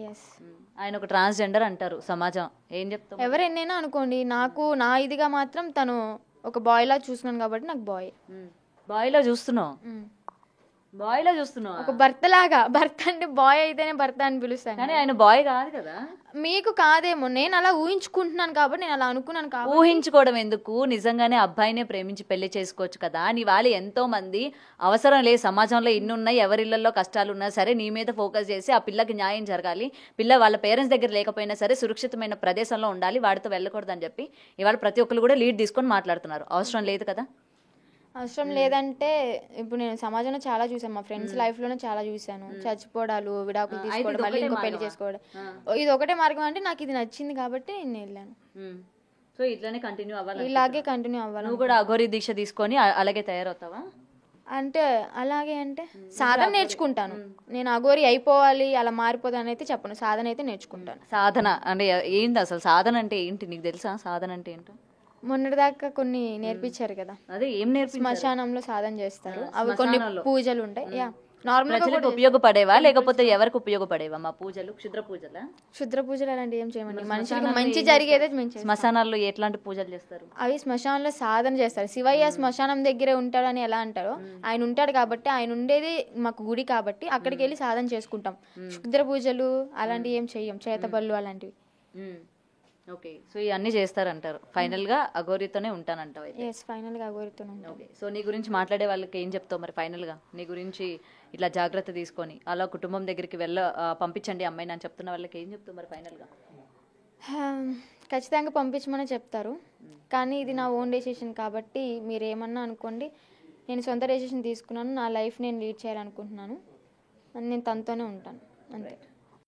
Yes. ఆయన ఒక transgender అంటారు సమాజం, ఏం చెప్తాం? ఎవరెన్నైనా అనుకోండి, నాకు నా ఇదిగా మాత్రం తను ఒక బాయ్లా చూస్తున్నాను కాబట్టి నాకు బాయ్. బాయ్లో చూస్తున్నావు? బాయ్లో చూస్తున్నావు? ఒక భర్త లాగా. భర్త అంటే బాయ్ అయితేనే భర్త అని పిలుస్తాను, కానీ ఆయన బాయ్ కాదు కదా. మీకు కాదేమో, నేను అలా ఊహించుకుంటున్నాను కాబట్టి, నేను అలా అనుకున్నాను కాబట్టి. ఊహించుకోవడం ఎందుకు, నిజంగానే అబ్బాయినే ప్రేమించి పెళ్లి చేసుకోవచ్చు కదా. నీ వాళ్ళు ఎంతో మంది అవసరం లేదు, సమాజంలో ఇన్ని ఉన్నాయి, ఎవరిళ్లలో కష్టాలు ఉన్నా సరే నీ మీద ఫోకస్ చేసి ఆ పిల్లకి న్యాయం జరగాలి, పిల్ల వాళ్ళ పేరెంట్స్ దగ్గర లేకపోయినా సరే సురక్షితమైన ప్రదేశంలో ఉండాలి, వాడితో వెళ్ళకూడదని చెప్పి ఇవాళ ప్రతి ఒక్కరు కూడా లీడ్ తీసుకొని మాట్లాడుతున్నారు. అవసరం లేదు కదా. అవసరం లేదంటే ఇప్పుడు నేను సమాజంలో చాలా చూసాను, మా ఫ్రెండ్స్ లైఫ్ లోనే చాలా చూసాను. చచ్చిపోవడాలు, విడాకులు తీసుకోవడం, మళ్ళీ ఇంకో పెళ్లి చేసుకోవడం. ఇది ఒకటే మార్గం అంటే నాకు ఇది నచ్చింది కాబట్టి నేను వెళ్ళాను. సో ఇట్లానే కంటిన్యూ అవ్వాలి, ఇలాగే కంటిన్యూ అవ్వాలి. నువ్వు కూడా అఘోరి దీక్ష తీసుకొని అలాగే తయారవుతావా? అంటే అలాగే అంటే సాధన నేర్చుకుంటాను. నేను అఘోరి అయిపోవాలి, అలా మారిపోతాను అయితే చెప్పను, సాధన అయితే నేర్చుకుంటాను. సాధన అంటే ఏంటి అసలు? సాధన అంటే ఏంటి నీకు తెలుసా? సాధన అంటే ఏంటో మొన్నటిదాకా కొన్ని నేర్పించారు కదా. అదే ఏం నేర్పించారు? శ్మశానంలో సాధన చేస్తారు, అవి కొన్ని పూజలు ఉంటాయి. యా, నార్మల్ గా ఉపయోగపడేవా లేకపోతే ఎవరికి ఉపయోగపడేవా మా పూజలు? క్షుద్ర పూజలా? క్షుద్ర పూజలు అలాంటివి ఏం చేయమండి, మనుషులకి మంచి జరిగేదే మేము చేస్తాం. శ్మశానాల్లో ఎట్లాంటి పూజలు చేస్తారు? అవి శ్మశానంలో సాధన చేస్తారు. శివయ్య శ్మశానం దగ్గరే ఉంటాడని ఎలా అంటారో, ఆయన ఉంటాడు కాబట్టి, ఆయన ఉండేది మాకు గుడి కాబట్టి అక్కడికి వెళ్ళి సాధన చేసుకుంటాం. క్షుద్ర పూజలు అలాంటివి ఏం చెయ్యం, చేతబళ్ళు అలాంటివి. ఓకే, సో ఇవన్నీ చేస్తారంటారు. ఫైనల్ గా అఘోరితోనే ఉంటానంటావు అయితే? ఎస్, ఫైనల్ గా అఘోరితోనే ఉంటాం. ఓకే, సో నీ గురించి మాట్లాడే వాళ్ళకి ఏం చెప్తావు మరి? ఫైనల్ గా నీ గురించి ఇట్లా జాగ్రత్త తీసుకొని అలా కుటుంబం దగ్గరికి పంపించండి అమ్మాయిని అని చెప్తున్న వాళ్ళకి ఏం చెప్తావు మరి ఫైనల్ గా? ఖచ్చితంగా పంపించమని చెప్తారు, కానీ ఇది నా ఓన్ డెసిషన్ కాబట్టి మీరు ఏమన్నా అనుకోండి. నేను సొంత డెసిషన్ తీసుకున్నాను, నా లైఫ్ నేను లీడ్ చేయాలనుకుంటున్నాను, నేను తనతోనే ఉంటాను అంతే.